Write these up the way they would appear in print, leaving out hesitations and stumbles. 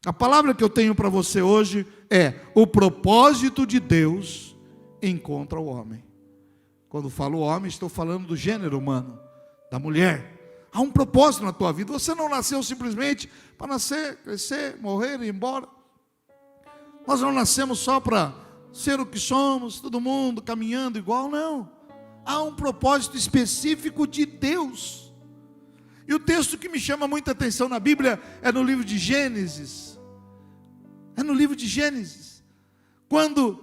A palavra que eu tenho para você hoje é: o propósito de Deus encontra o homem. Quando falo homem, estou falando do gênero humano, da mulher. Há um propósito na tua vida. Você não nasceu simplesmente para nascer, crescer, morrer e ir embora. Nós não nascemos só para ser o que somos, todo mundo caminhando igual, não. Há um propósito específico de Deus. E o texto que me chama muita atenção na Bíblia é no livro de Gênesis. É no livro de Gênesis, quando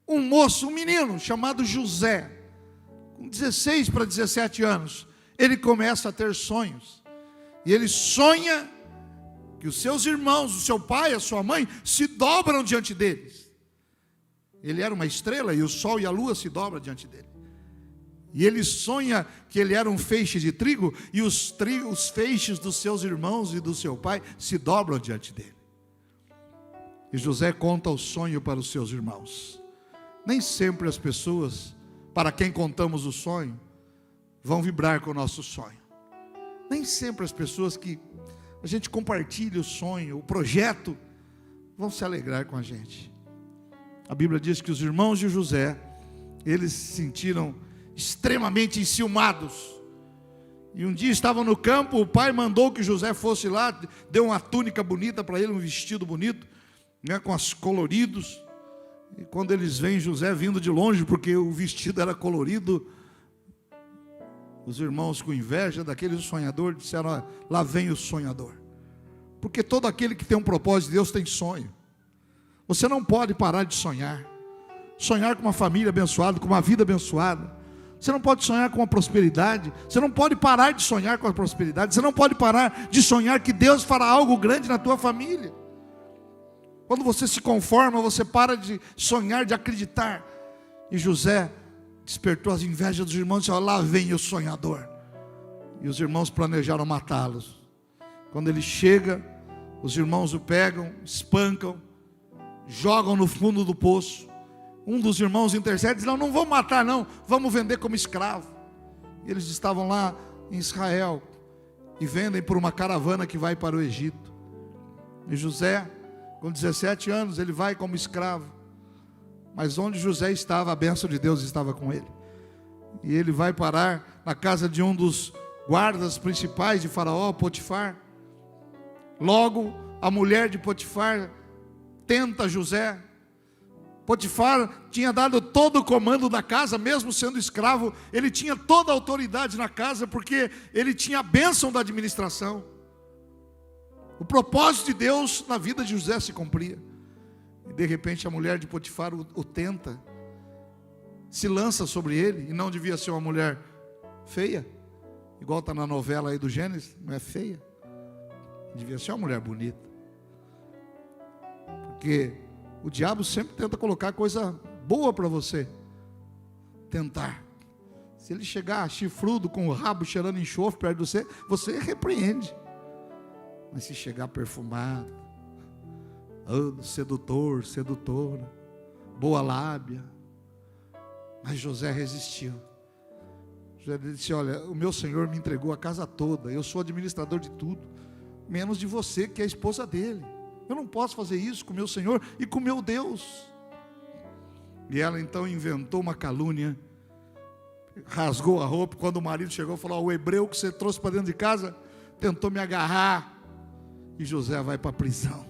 um moço, um menino chamado José, com 16 para 17 anos, ele começa a ter sonhos. E ele sonha que os seus irmãos, o seu pai, a sua mãe, se dobram diante deles. Ele era uma estrela e o sol e a lua se dobram diante dele. E ele sonha que ele era um feixe de trigo e os feixes dos seus irmãos e do seu pai se dobram diante dele. E José conta o sonho para os seus irmãos. Nem sempre as pessoas para quem contamos o sonho vão vibrar com o nosso sonho. Nem sempre as pessoas que a gente compartilha o sonho, o projeto, vão se alegrar com a gente. A Bíblia diz que os irmãos de José, eles se sentiram extremamente enciumados. E um dia estavam no campo, o pai mandou que José fosse lá, deu uma túnica bonita para ele, um vestido bonito, com as coloridos. E quando eles veem José vindo de longe, porque o vestido era colorido, os irmãos, com inveja daquele sonhador, disseram: lá vem o sonhador. Porque todo aquele que tem um propósito de Deus tem sonho. Você não pode parar de sonhar. Sonhar com uma família abençoada, com uma vida abençoada. Você não pode sonhar com a prosperidade. Você não pode parar de sonhar com a prosperidade. Você não pode parar de sonhar que Deus fará algo grande na tua família. Quando você se conforma, você para de sonhar, de acreditar. E José despertou as invejas dos irmãos e disse: lá vem o sonhador. E os irmãos planejaram matá-los. Quando ele chega, os irmãos o pegam, espancam, jogam no fundo do poço. Um dos irmãos intercede e diz: não vamos matar não, vamos vender como escravo. E eles estavam lá em Israel e vendem por uma caravana que vai para o Egito. E José, com 17 anos, ele vai como escravo. Mas onde José estava, a bênção de Deus estava com ele. E ele vai parar na casa de um dos guardas principais de Faraó, Potifar. Logo, a mulher de Potifar tenta José. Potifar tinha dado todo o comando da casa, mesmo sendo escravo. Ele tinha toda a autoridade na casa, porque ele tinha a bênção da administração. O propósito de Deus na vida de José se cumpria. E de repente a mulher de Potifar o tenta, se lança sobre ele. E não devia ser uma mulher feia, igual está na novela aí do Gênesis. Não é feia, devia ser uma mulher bonita. Porque o diabo sempre tenta colocar coisa boa para você tentar. Se ele chegar chifrudo, com o rabo cheirando enxofre perto de você, você repreende. Mas se chegar perfumado, sedutor, sedutora, boa lábia. Mas José resistiu. José disse: olha, o meu Senhor me entregou a casa toda, eu sou administrador de tudo, menos de você, que é a esposa dele. Eu não posso fazer isso com o meu Senhor e com o meu Deus. E ela então inventou uma calúnia, rasgou a roupa. Quando o marido chegou, falou: o hebreu que você trouxe para dentro de casa tentou me agarrar. E José vai para a prisão.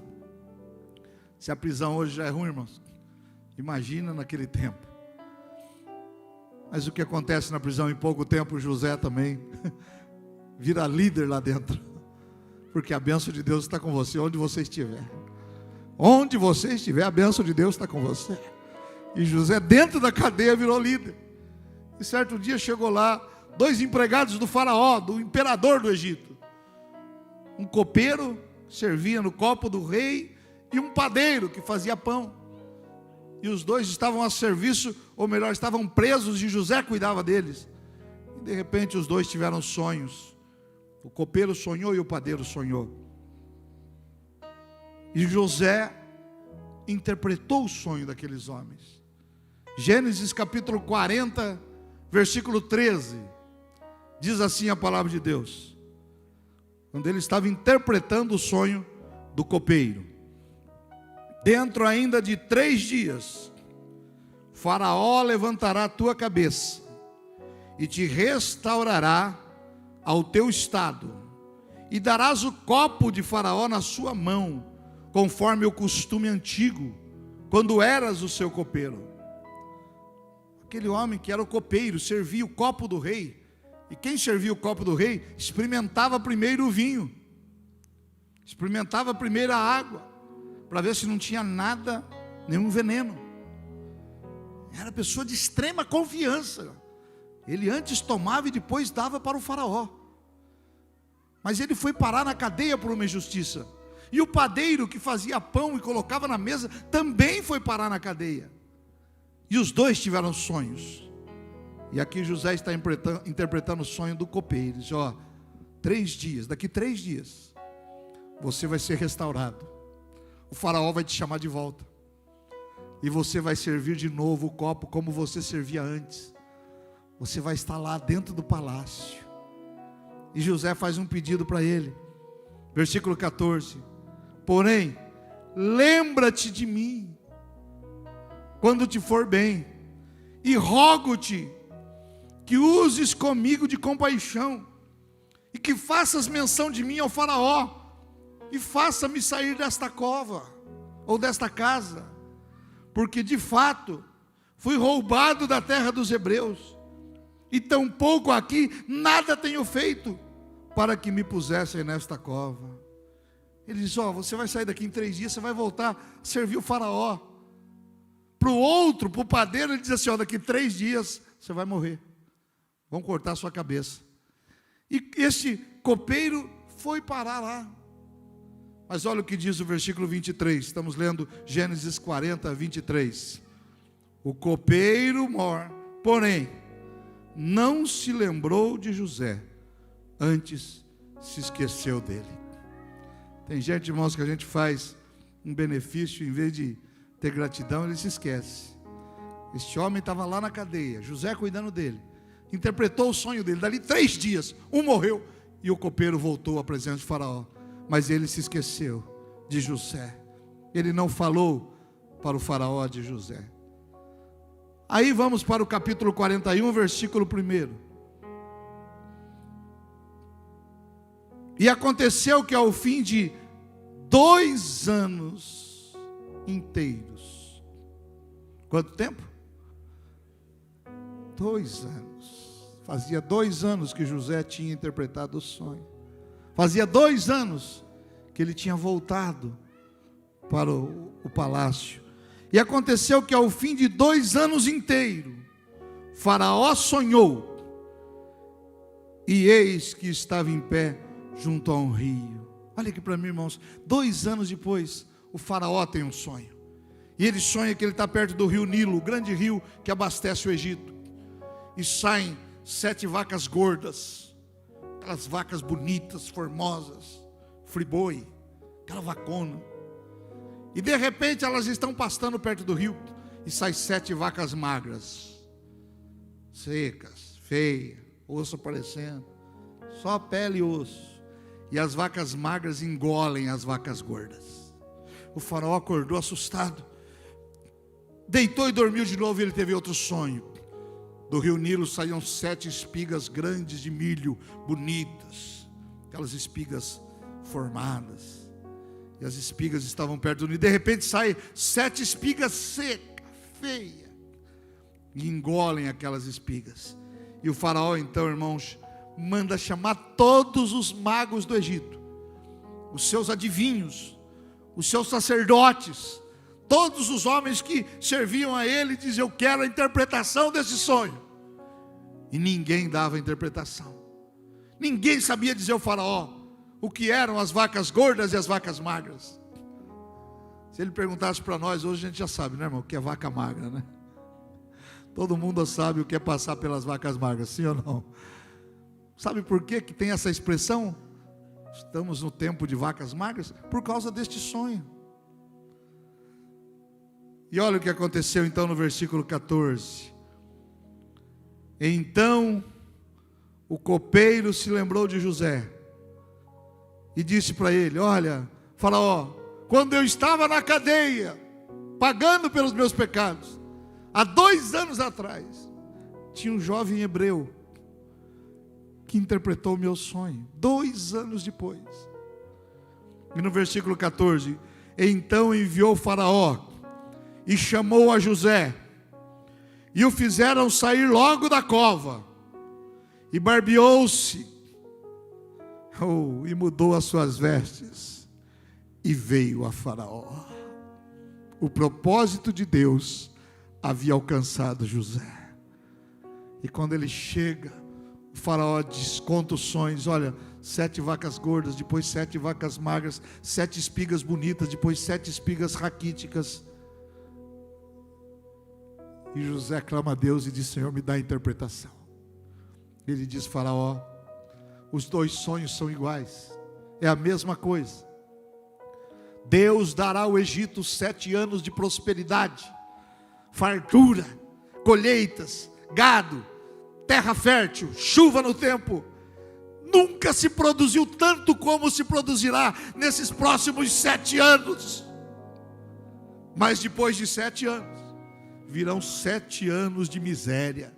Se a prisão hoje já é ruim, irmãos, imagina naquele tempo. Mas o que acontece na prisão, em pouco tempo José também vira líder lá dentro. Porque a bênção de Deus está com você onde você estiver. Onde você estiver, a bênção de Deus está com você. E José, dentro da cadeia, virou líder. E certo dia chegou lá 2 empregados do faraó, do imperador do Egito. Um copeiro que servia no copo do rei e um padeiro que fazia pão. E os 2 estavam a serviço, ou melhor, estavam presos, e José cuidava deles. E de repente os 2 tiveram sonhos. O copeiro sonhou e o padeiro sonhou. E José interpretou o sonho daqueles homens. Gênesis capítulo 40, versículo 13. Diz assim a palavra de Deus. Quando ele estava interpretando o sonho do copeiro: dentro ainda de 3 dias, Faraó levantará a tua cabeça e te restaurará ao teu estado, e darás o copo de Faraó na sua mão, conforme o costume antigo, quando eras o seu copeiro. Aquele homem que era o copeiro servia o copo do rei, e quem servia o copo do rei experimentava primeiro o vinho, experimentava primeiro a água, para ver se não tinha nada, nenhum veneno. Era pessoa de extrema confiança. Ele antes tomava e depois dava para o faraó. Mas ele foi parar na cadeia por uma injustiça. E o padeiro que fazia pão e colocava na mesa também foi parar na cadeia. E os dois tiveram sonhos. E aqui José está interpretando o sonho do copeiro. Ele diz: ó, 3 dias, daqui 3 dias, você vai ser restaurado. O faraó vai te chamar de volta. E você vai servir de novo o copo como você servia antes. Você vai estar lá dentro do palácio. E José faz um pedido para ele. Versículo 14: porém, lembra-te de mim quando te for bem, e rogo-te que uses comigo de compaixão, e que faças menção de mim ao faraó, e faça-me sair desta cova, ou desta casa, porque de fato fui roubado da terra dos hebreus, e tampouco aqui nada tenho feito para que me pusessem nesta cova. Ele diz: ó, você vai sair daqui em 3 dias, você vai voltar a servir o faraó. Para o outro, para o padeiro, ele diz assim: ó, daqui 3 dias você vai morrer, vão cortar a sua cabeça. E esse copeiro foi parar lá. Mas olha o que diz o versículo 23, estamos lendo Gênesis 40, 23. O copeiro mor, porém, não se lembrou de José, antes se esqueceu dele. Tem gente, irmãos, que a gente faz um benefício, em vez de ter gratidão, ele se esquece. Este homem estava lá na cadeia, José cuidando dele, interpretou o sonho dele. Dali 3 dias, um morreu, e o copeiro voltou à presença de Faraó. Mas ele se esqueceu de José. Ele não falou para o faraó de José. Aí vamos para o capítulo 41, versículo 1. E aconteceu que ao fim de 2 anos inteiros. Quanto tempo? 2 anos. Fazia 2 anos que José tinha interpretado o sonho. Fazia 2 anos que ele tinha voltado para o palácio. E aconteceu que ao fim de 2 anos inteiros, Faraó sonhou, e eis que estava em pé junto a um rio. Olha aqui para mim, irmãos. 2 anos depois, o faraó tem um sonho. E ele sonha que ele está perto do rio Nilo, o grande rio que abastece o Egito. E saem 7 vacas gordas, aquelas vacas bonitas, formosas, friboi, aquela vacona. E de repente elas estão pastando perto do rio, e saem 7 vacas magras, secas, feias, osso aparecendo, só pele e osso. E as vacas magras engolem as vacas gordas. O faraó acordou assustado, deitou e dormiu de novo. E ele teve outro sonho. Do rio Nilo saíam 7 espigas grandes de milho, bonitas, aquelas espigas formadas. E as espigas estavam perto do Nilo. De repente saem 7 espigas secas, feias, e engolem aquelas espigas. E o faraó então, irmãos, manda chamar todos os magos do Egito, os seus adivinhos, os seus sacerdotes, todos os homens que serviam a ele, diziam: eu quero a interpretação desse sonho. E ninguém dava a interpretação. Ninguém sabia dizer ao faraó o que eram as vacas gordas e as vacas magras. Se ele perguntasse para nós, hoje a gente já sabe, né, irmão, o que é vaca magra, né? Todo mundo sabe o que é passar pelas vacas magras, sim ou não? Sabe por que tem essa expressão? Estamos no tempo de vacas magras, por causa deste sonho. E olha o que aconteceu então no versículo 14. Então o copeiro se lembrou de José e disse para ele: olha, Faraó, quando eu estava na cadeia, pagando pelos meus pecados, há 2 anos atrás, tinha um jovem hebreu que interpretou o meu sonho, 2 anos depois. E no versículo 14, então enviou Faraó e chamou a José, e o fizeram sair logo da cova, e barbeou-se, e mudou as suas vestes, e veio a Faraó. O propósito de Deus havia alcançado José. E quando ele chega, o Faraó desconta os sonhos. Olha, 7 vacas gordas, depois 7 vacas magras, 7 espigas bonitas, depois 7 espigas raquíticas. E José clama a Deus e diz: Senhor, me dá a interpretação. Ele diz: Faraó, os 2 sonhos são iguais, é a mesma coisa. Deus dará ao Egito 7 anos de prosperidade, fartura, colheitas, gado, terra fértil, chuva no tempo. Nunca se produziu tanto como se produzirá nesses próximos 7 anos. Mas depois de 7 anos, virão 7 anos de miséria,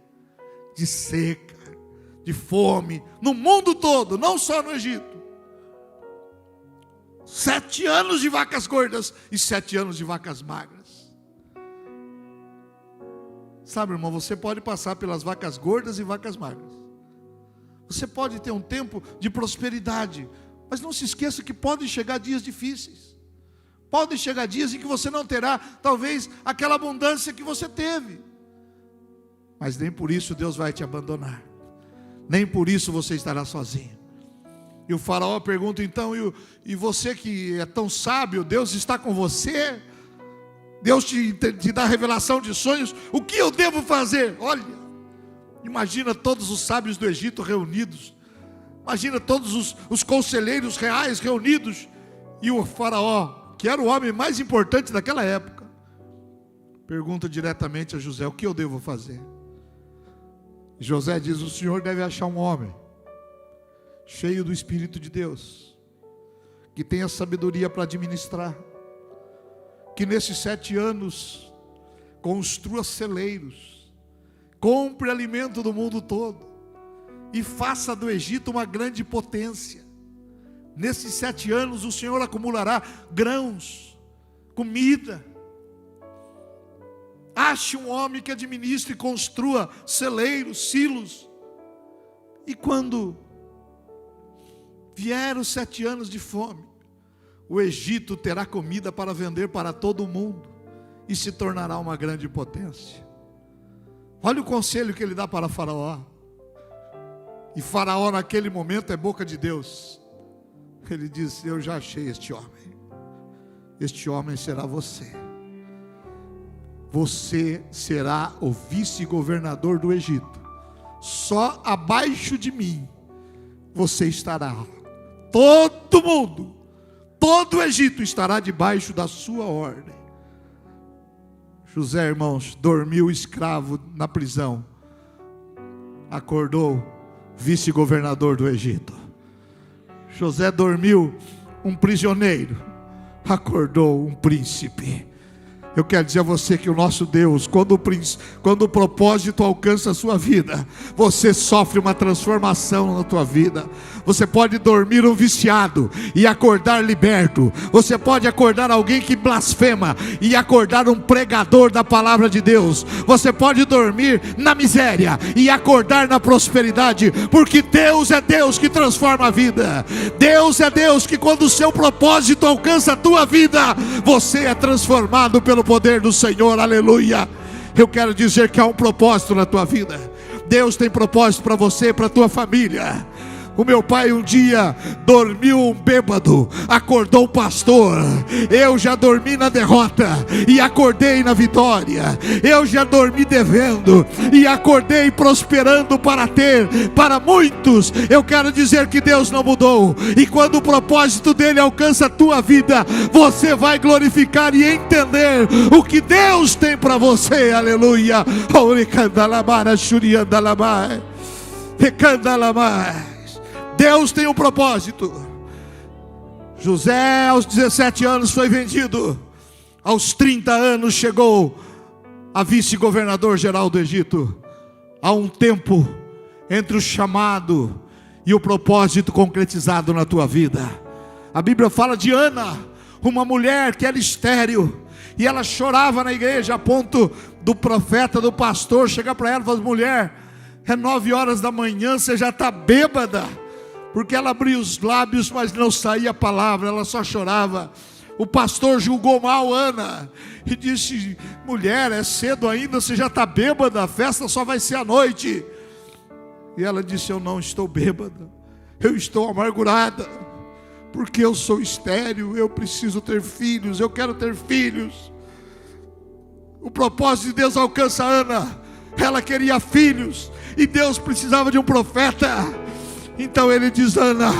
de seca, de fome, no mundo todo, não só no Egito. 7 anos de vacas gordas e 7 anos de vacas magras. Sabe, irmão, você pode passar pelas vacas gordas e vacas magras. Você pode ter um tempo de prosperidade, mas não se esqueça que podem chegar dias difíceis. Podem chegar dias em que você não terá, talvez, aquela abundância que você teve. Mas nem por isso Deus vai te abandonar. Nem por isso você estará sozinho. E o Faraó pergunta então: e você que é tão sábio, Deus está com você? Deus te dá revelação de sonhos, o que eu devo fazer? Olha, imagina todos os sábios do Egito reunidos. Imagina todos os conselheiros reais reunidos. E o Faraó, que era o homem mais importante daquela época, pergunta diretamente a José: o que eu devo fazer? E José diz: o senhor deve achar um homem cheio do Espírito de Deus, que tenha sabedoria para administrar, que nesses 7 anos construa celeiros, compre alimento do mundo todo e faça do Egito uma grande potência. Nesses 7 anos o Senhor acumulará grãos, comida. Ache um homem que administre e construa celeiros, silos. E quando vier os 7 anos de fome, o Egito terá comida para vender para todo o mundo e se tornará uma grande potência. Olha o conselho que ele dá para Faraó. E Faraó naquele momento é boca de Deus. Ele diz: eu já achei este homem. Este homem será você. Você será o vice-governador do Egito. Só abaixo de mim você estará. Todo mundo, todo o Egito estará debaixo da sua ordem. José, irmãos, dormiu escravo na prisão, acordou vice-governador do Egito. José dormiu um prisioneiro, acordou um príncipe. Eu quero dizer a você que o nosso Deus, quando o propósito alcança a sua vida, você sofre uma transformação na tua vida. Você pode dormir um viciado e acordar liberto. Você pode acordar alguém que blasfema e acordar um pregador da palavra de Deus. Você pode dormir na miséria e acordar na prosperidade, porque Deus é Deus que transforma a vida. Deus é Deus que, quando o seu propósito alcança a tua vida, você é transformado pelo poder do Senhor. Aleluia. Eu quero dizer que há um propósito na tua vida. Deus tem propósito para você, para a tua família. O meu pai um dia dormiu um bêbado, acordou um pastor. Eu já dormi na derrota e acordei na vitória. Eu já dormi devendo e acordei prosperando para ter para muitos. Eu quero dizer que Deus não mudou, e quando o propósito dele alcança a tua vida, você vai glorificar e entender o que Deus tem para você. Aleluia. Deus tem um propósito. José aos 17 anos foi vendido. Aos 30 anos chegou a vice-governador geral do Egito. Há um tempo entre o chamado e o propósito concretizado na tua vida. A Bíblia fala de Ana, uma mulher que era estéril, e ela chorava na igreja, a ponto do profeta, do pastor, chegar para ela e falar: mulher, é 9 horas da manhã, você já está bêbada. Porque ela abria os lábios, mas não saía a palavra, ela só chorava. O pastor julgou mal Ana e disse: mulher, é cedo ainda, você já está bêbada, a festa só vai ser à noite. E ela disse: eu não estou bêbada, eu estou amargurada, porque eu sou estéril, eu preciso ter filhos, eu quero ter filhos. O propósito de Deus alcança Ana, ela queria filhos, e Deus precisava de um profeta. Então ele diz: Ana,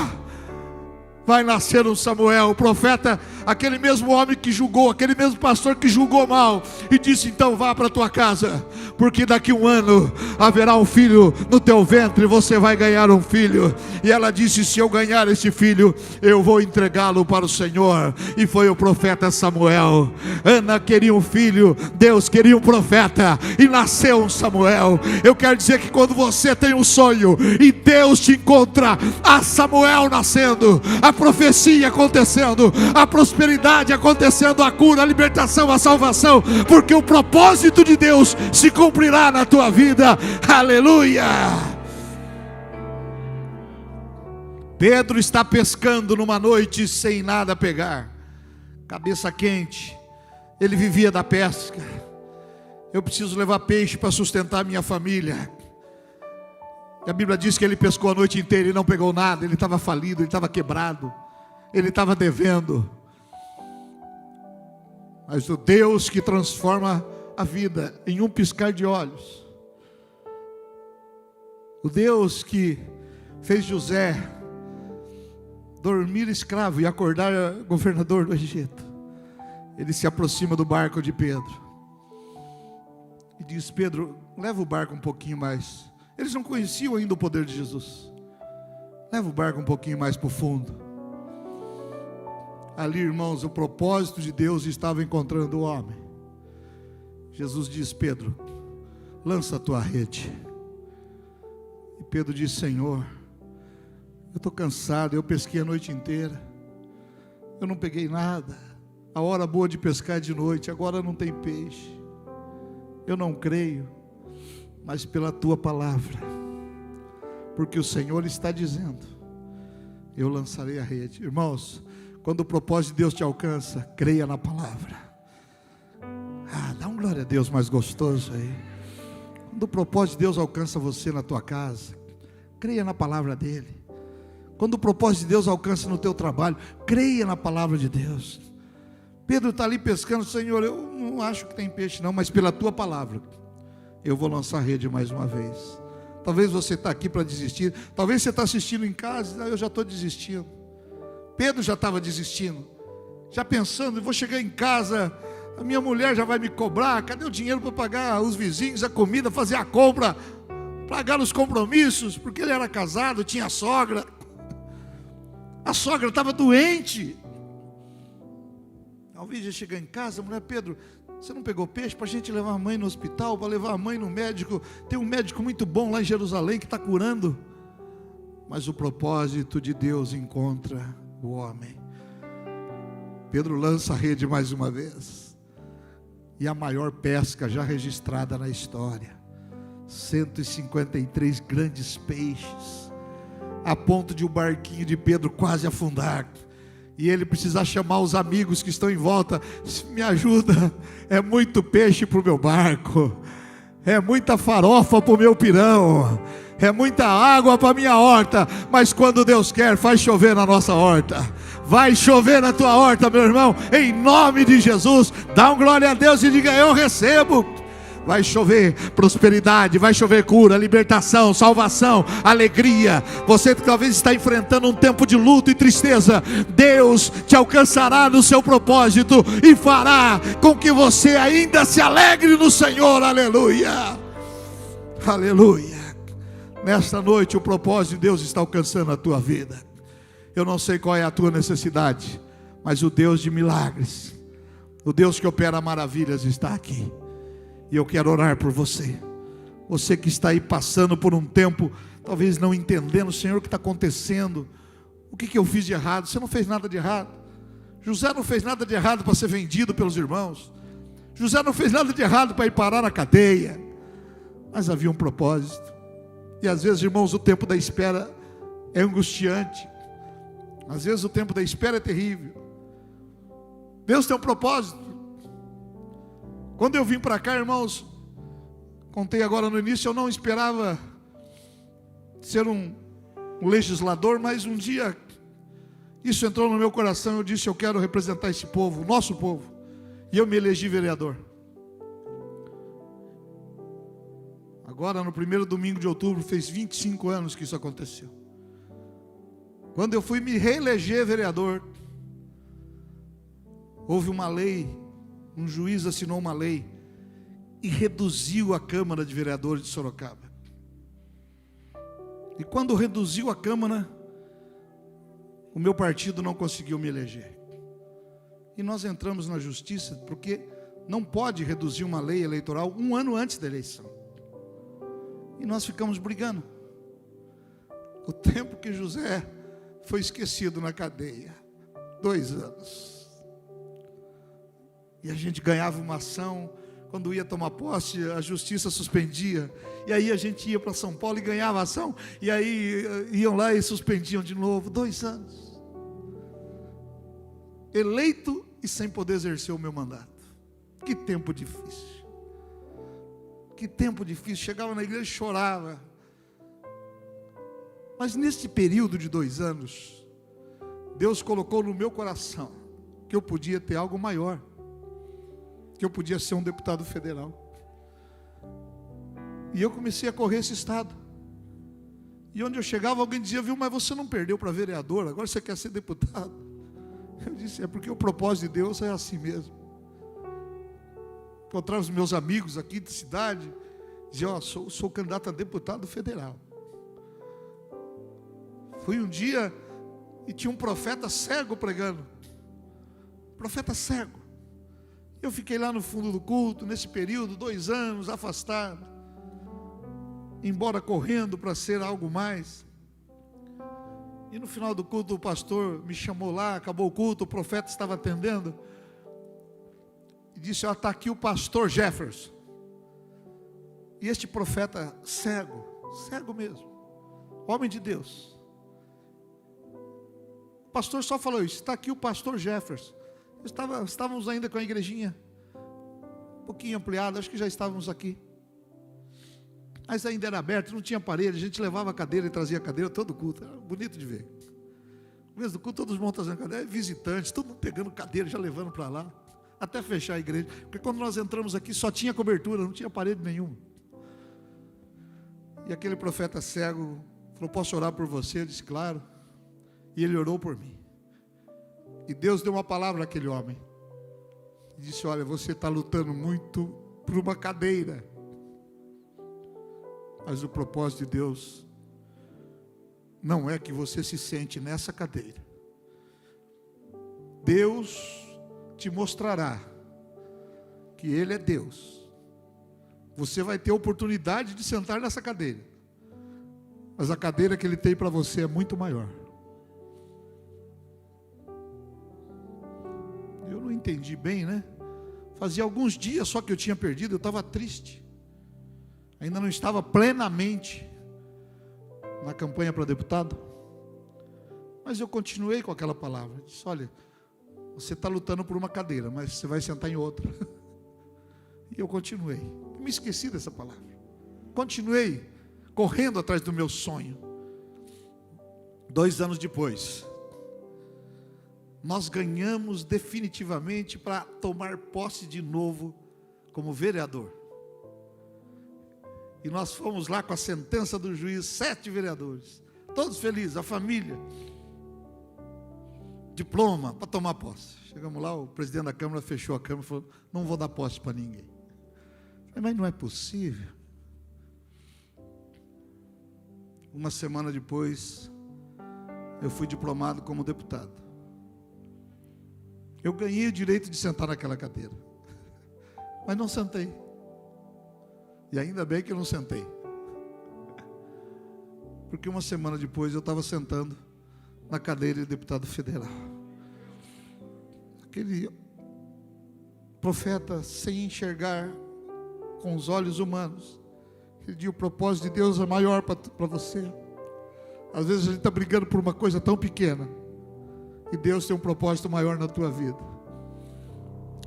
vai nascer um Samuel. O profeta, aquele mesmo homem que julgou, aquele mesmo pastor que julgou mal, e disse: então vá para a tua casa, porque daqui 1 ano haverá um filho no teu ventre, você vai ganhar um filho. E ela disse: se eu ganhar esse filho, eu vou entregá-lo para o Senhor. E foi o profeta Samuel. Ana queria um filho, Deus queria um profeta, e nasceu um Samuel. Eu quero dizer que quando você tem um sonho e Deus te encontra, há Samuel nascendo, a profecia acontecendo, a prosperidade acontecendo, a cura, a libertação, a salvação, porque o propósito de Deus se cumprirá na tua vida. Aleluia! Pedro está pescando numa noite sem nada pegar, cabeça quente. Ele vivia da pesca. Eu preciso levar peixe para sustentar minha família. E a Bíblia diz que ele pescou a noite inteira e não pegou nada. Ele estava falido, ele estava quebrado, ele estava devendo. Mas o Deus que transforma a vida em um piscar de olhos, o Deus que fez José dormir escravo e acordar governador do Egito, ele se aproxima do barco de Pedro e diz: Pedro, leva o barco um pouquinho mais. Eles não conheciam ainda o poder de Jesus. Leva o barco um pouquinho mais para o fundo. Ali, irmãos, o propósito de Deus estava encontrando o homem. Jesus diz: Pedro, lança a tua rede. E Pedro diz: Senhor, eu estou cansado, eu pesquei a noite inteira, eu não peguei nada. A hora boa de pescar é de noite, agora não tem peixe. Eu não creio, mas pela tua palavra, porque o Senhor está dizendo, eu lançarei a rede. Irmãos, quando o propósito de Deus te alcança, creia na palavra. Dá um glória a Deus mais gostoso aí. Quando o propósito de Deus alcança você na tua casa, creia na palavra dele. Quando o propósito de Deus alcança no teu trabalho, creia na palavra de Deus. Pedro está ali pescando: Senhor, eu não acho que tem peixe não, mas pela tua palavra, eu vou lançar a rede mais uma vez. Talvez você está aqui para desistir, talvez você está assistindo em casa: eu já estou desistindo. Pedro já estava desistindo, já pensando: vou chegar em casa, a minha mulher já vai me cobrar, cadê o dinheiro para pagar os vizinhos, a comida, fazer a compra, pagar os compromissos, porque ele era casado, tinha sogra. A sogra estava doente. Ao invés de chegar em casa, a mulher: Pedro, você não pegou peixe para a gente levar a mãe no hospital, para levar a mãe no médico? Tem um médico muito bom lá em Jerusalém que está curando. Mas o propósito de Deus encontra o homem. Pedro lança a rede mais uma vez, e a maior pesca já registrada na história, 153 grandes peixes, a ponto de o barquinho de Pedro quase afundar, e ele precisar chamar os amigos que estão em volta: me ajuda, é muito peixe para o meu barco, é muita farofa para o meu pirão, é muita água para a minha horta. Mas quando Deus quer, faz chover na nossa horta. Vai chover na tua horta, meu irmão, em nome de Jesus. Dá um glória a Deus e diga: eu recebo. Vai chover prosperidade, vai chover cura, libertação, salvação, alegria. Você que talvez está enfrentando um tempo de luto e tristeza, Deus te alcançará no seu propósito e fará com que você ainda se alegre no Senhor. Aleluia, aleluia. Nesta noite o propósito de Deus está alcançando a tua vida. Eu não sei qual é a tua necessidade, mas o Deus de milagres, o Deus que opera maravilhas está aqui. E eu quero orar por você. Você que está aí passando por um tempo, talvez não entendendo, Senhor, o que está acontecendo. O que eu fiz de errado? Você não fez nada de errado. José não fez nada de errado para ser vendido pelos irmãos. José não fez nada de errado para ir parar na cadeia. Mas havia um propósito. E às vezes, irmãos, o tempo da espera é angustiante. Às vezes o tempo da espera é terrível. Deus tem um propósito. Quando eu vim para cá, irmãos, contei agora no início, eu não esperava ser um legislador, mas um dia isso entrou no meu coração. Eu disse: eu quero representar esse povo, o nosso povo. E eu me elegi vereador. Agora no primeiro domingo de outubro, fez 25 anos que isso aconteceu. Quando eu fui me reeleger vereador, houve uma lei, um juiz assinou uma lei e reduziu a Câmara de Vereadores de Sorocaba. E quando reduziu a Câmara, o meu partido não conseguiu me eleger. E nós entramos na justiça, porque não pode reduzir uma lei eleitoral um ano antes da eleição. E nós ficamos brigando. O tempo que José foi esquecido na cadeia, 2 anos. E a gente ganhava uma ação. Quando ia tomar posse, a justiça suspendia. E aí a gente ia para São Paulo e ganhava ação. E aí iam lá e suspendiam de novo. 2 anos. Eleito e sem poder exercer o meu mandato. Que tempo difícil. Que tempo difícil. Chegava na igreja e chorava. Mas nesse período de 2 anos, Deus colocou no meu coração que eu podia ter algo maior. Que eu podia ser um deputado federal. E eu comecei a correr esse estado. E onde eu chegava, alguém dizia: viu, mas você não perdeu para vereador, agora você quer ser deputado. Eu disse: é porque o propósito de Deus é assim mesmo. Encontrava os meus amigos aqui de cidade, dizia: ó, sou candidato a deputado federal. Fui um dia e tinha um profeta cego pregando. Profeta cego. Eu fiquei lá no fundo do culto, nesse período, 2 anos, afastado. Embora correndo para ser algo mais. E no final do culto, o pastor me chamou lá, acabou o culto, o profeta estava atendendo. E disse: ó, está aqui o pastor Jefferson. E este profeta cego, cego mesmo, homem de Deus. O pastor só falou isso: está aqui o pastor Jefferson. Estávamos ainda com a igrejinha um pouquinho ampliada, acho que já estávamos aqui. Mas ainda era aberto, não tinha parede, a gente levava a cadeira e trazia a cadeira todo culto, era bonito de ver. No mês do culto, todos os irmãos trazendo cadeira, visitantes, todo mundo pegando cadeira, já levando para lá, até fechar a igreja. Porque quando nós entramos aqui, só tinha cobertura, não tinha parede nenhuma. E aquele profeta cego falou: posso orar por você? Eu disse: claro. E ele orou por mim. E Deus deu uma palavra àquele homem. E disse: olha, você está lutando muito por uma cadeira. Mas o propósito de Deus não é que você se sente nessa cadeira. Deus te mostrará que Ele é Deus. Você vai ter a oportunidade de sentar nessa cadeira. Mas a cadeira que Ele tem para você é muito maior. Eu não entendi bem, né? Fazia alguns dias só que eu tinha perdido, eu estava triste. Ainda não estava plenamente na campanha para deputado. Mas eu continuei com aquela palavra. Disse: olha, você está lutando por uma cadeira, mas você vai sentar em outra. E eu continuei. Me esqueci dessa palavra. Continuei correndo atrás do meu sonho. 2 anos depois, nós ganhamos definitivamente para tomar posse de novo como vereador. E nós fomos lá com a sentença do juiz, 7 vereadores, todos felizes, a família, diploma para tomar posse. Chegamos lá, o presidente da Câmara fechou a Câmara e falou: não vou dar posse para ninguém. Eu falei: mas não é possível. Uma semana depois, eu fui diplomado como deputado. Eu ganhei o direito de sentar naquela cadeira, mas não sentei. E ainda bem que eu não sentei, porque uma semana depois eu estava sentando na cadeira de deputado federal. Aquele profeta sem enxergar com os olhos humanos. Ele diz: o propósito de Deus é maior para você. Às vezes a gente está brigando por uma coisa tão pequena, e Deus tem um propósito maior na tua vida.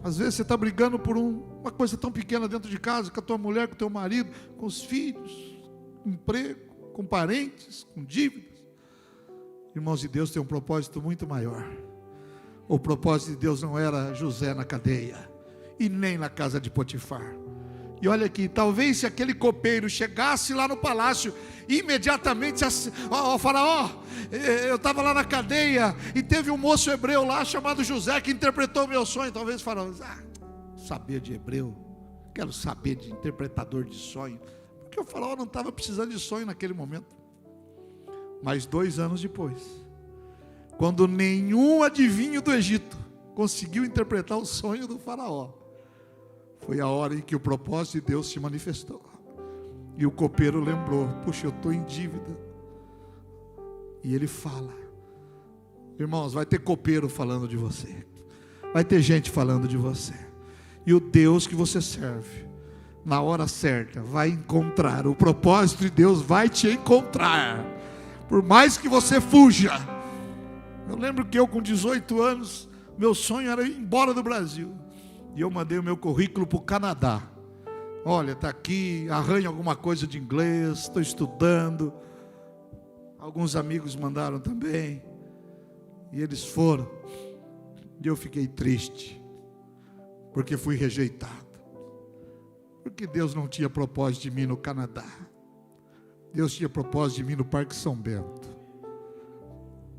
Às vezes você está brigando por uma coisa tão pequena dentro de casa, com a tua mulher, com o teu marido, com os filhos, com emprego, com parentes, com dívidas. Irmãos, de Deus tem um propósito muito maior. O propósito de Deus não era José na cadeia, e nem na casa de Potifar. E olha aqui, talvez se aquele copeiro chegasse lá no palácio, imediatamente, ó Faraó, eu estava lá na cadeia, e teve um moço hebreu lá, chamado José, que interpretou o meu sonho. Talvez o Faraó, saber de hebreu, quero saber de interpretador de sonho, porque o Faraó não estava precisando de sonho naquele momento. Mas 2 anos depois, quando nenhum adivinho do Egito conseguiu interpretar o sonho do Faraó, foi a hora em que o propósito de Deus se manifestou. E o copeiro lembrou: puxa, eu estou em dívida. E ele fala. Irmãos, vai ter copeiro falando de você, vai ter gente falando de você. E o Deus que você serve, na hora certa, vai encontrar. O propósito de Deus vai te encontrar, por mais que você fuja. Eu lembro que eu, com 18 anos, meu sonho era ir embora do Brasil. E eu mandei o meu currículo para o Canadá. Olha, está aqui, arranha alguma coisa de inglês, estou estudando. Alguns amigos mandaram também. E eles foram. E eu fiquei triste, porque fui rejeitado. Porque Deus não tinha propósito de mim no Canadá. Deus tinha propósito de mim no Parque São Bento.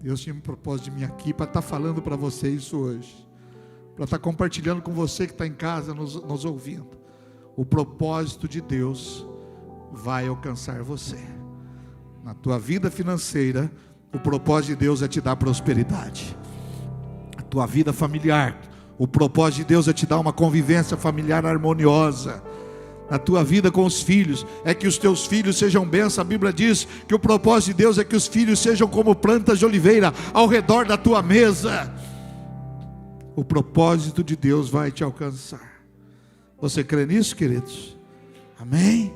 Deus tinha um propósito de mim aqui, para estar falando para você isso hoje, para estar compartilhando com você que está em casa nos ouvindo. O propósito de Deus vai alcançar você. Na tua vida financeira, o propósito de Deus é te dar prosperidade. A tua vida familiar, o propósito de Deus é te dar uma convivência familiar harmoniosa. Na tua vida com os filhos, é que os teus filhos sejam bênçãos. A Bíblia diz que o propósito de Deus é que os filhos sejam como plantas de oliveira ao redor da tua mesa. O propósito de Deus vai te alcançar. Você crê nisso, queridos? Amém?